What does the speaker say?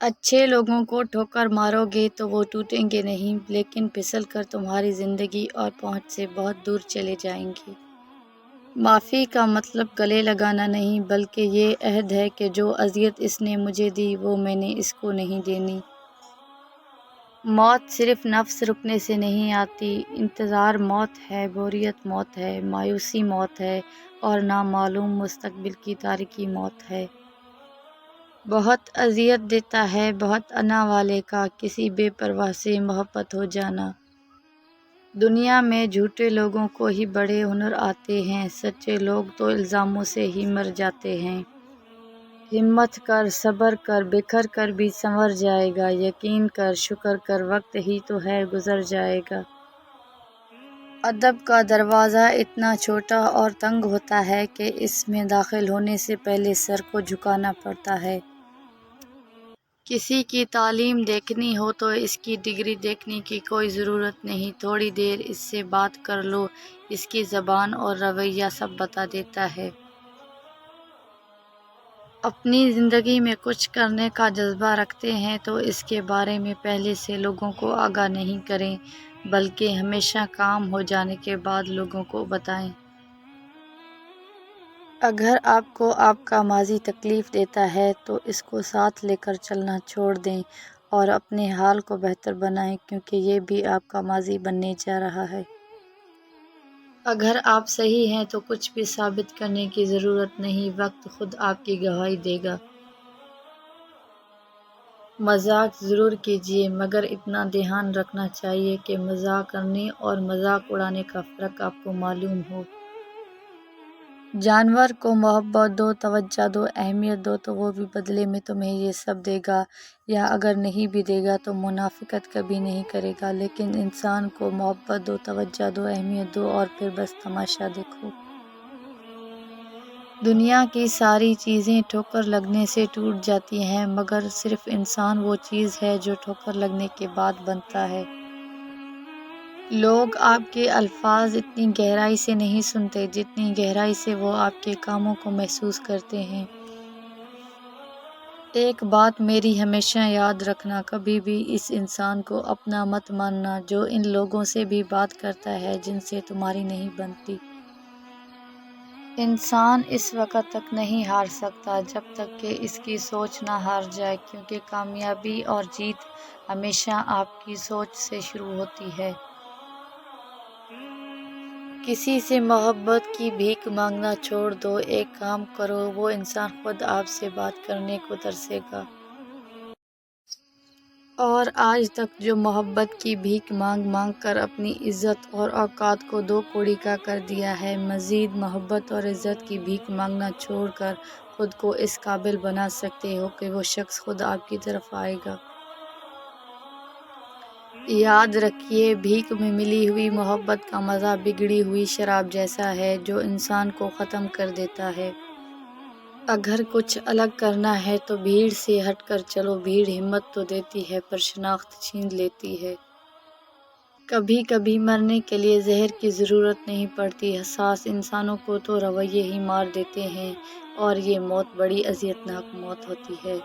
اچھے لوگوں کو ٹھوکر مارو گے تو وہ ٹوٹیں گے نہیں، لیکن پھسل کر تمہاری زندگی اور پہنچ سے بہت دور چلے جائیں گے۔ معافی کا مطلب گلے لگانا نہیں، بلکہ یہ عہد ہے کہ جو اذیت اس نے مجھے دی وہ میں نے اس کو نہیں دینی۔ موت صرف نفس رکنے سے نہیں آتی، انتظار موت ہے، بوریت موت ہے، مایوسی موت ہے، اور نامعلوم مستقبل کی تاریکی موت ہے۔ بہت اذیت دیتا ہے بہت انا والے کا کسی بے پرواہ سے محبت ہو جانا۔ دنیا میں جھوٹے لوگوں کو ہی بڑے ہنر آتے ہیں، سچے لوگ تو الزاموں سے ہی مر جاتے ہیں۔ ہمت کر، صبر کر، بکھر کر بھی سنور جائے گا، یقین کر، شکر کر، وقت ہی تو ہے گزر جائے گا۔ ادب کا دروازہ اتنا چھوٹا اور تنگ ہوتا ہے کہ اس میں داخل ہونے سے پہلے سر کو جھکانا پڑتا ہے۔ کسی کی تعلیم دیکھنی ہو تو اس کی ڈگری دیکھنے کی کوئی ضرورت نہیں، تھوڑی دیر اس سے بات کر لو، اس کی زبان اور رویہ سب بتا دیتا ہے۔ اپنی زندگی میں کچھ کرنے کا جذبہ رکھتے ہیں تو اس کے بارے میں پہلے سے لوگوں کو آگاہ نہیں کریں، بلکہ ہمیشہ کام ہو جانے کے بعد لوگوں کو بتائیں۔ اگر آپ کو آپ کا ماضی تکلیف دیتا ہے تو اس کو ساتھ لے کر چلنا چھوڑ دیں اور اپنے حال کو بہتر بنائیں، کیونکہ یہ بھی آپ کا ماضی بننے جا رہا ہے۔ اگر آپ صحیح ہیں تو کچھ بھی ثابت کرنے کی ضرورت نہیں، وقت خود آپ کی گواہی دے گا۔ مذاق ضرور کیجیے، مگر اتنا دھیان رکھنا چاہیے کہ مذاق کرنے اور مذاق اڑانے کا فرق آپ کو معلوم ہو۔ جانور کو محبت دو، توجہ دو، اہمیت دو تو وہ بھی بدلے میں تمہیں یہ سب دے گا، یا اگر نہیں بھی دے گا تو منافقت کبھی نہیں کرے گا، لیکن انسان کو محبت دو، توجہ دو، اہمیت دو اور پھر بس تماشا دیکھو۔ دنیا کی ساری چیزیں ٹھوکر لگنے سے ٹوٹ جاتی ہیں، مگر صرف انسان وہ چیز ہے جو ٹھوکر لگنے کے بعد بنتا ہے۔ لوگ آپ کے الفاظ اتنی گہرائی سے نہیں سنتے جتنی گہرائی سے وہ آپ کے کاموں کو محسوس کرتے ہیں۔ ایک بات میری ہمیشہ یاد رکھنا، کبھی بھی اس انسان کو اپنا مت ماننا جو ان لوگوں سے بھی بات کرتا ہے جن سے تمہاری نہیں بنتی۔ انسان اس وقت تک نہیں ہار سکتا جب تک کہ اس کی سوچ نہ ہار جائے، کیونکہ کامیابی اور جیت ہمیشہ آپ کی سوچ سے شروع ہوتی ہے۔ کسی سے محبت کی بھیک مانگنا چھوڑ دو، ایک کام کرو، وہ انسان خود آپ سے بات کرنے کو ترسے گا۔ اور آج تک جو محبت کی بھیک مانگ مانگ کر اپنی عزت اور اوقات کو دو کوڑی کا کر دیا ہے، مزید محبت اور عزت کی بھیک مانگنا چھوڑ کر خود کو اس قابل بنا سکتے ہو کہ وہ شخص خود آپ کی طرف آئے گا۔ یاد رکھیے، بھیک میں ملی ہوئی محبت کا مزہ بگڑی ہوئی شراب جیسا ہے جو انسان کو ختم کر دیتا ہے۔ اگر کچھ الگ کرنا ہے تو بھیڑ سے ہٹ کر چلو، بھیڑ ہمت تو دیتی ہے پر شناخت چھین لیتی ہے۔ کبھی کبھی مرنے کے لیے زہر کی ضرورت نہیں پڑتی، حساس انسانوں کو تو رویے ہی مار دیتے ہیں، اور یہ موت بڑی اذیت ناک موت ہوتی ہے۔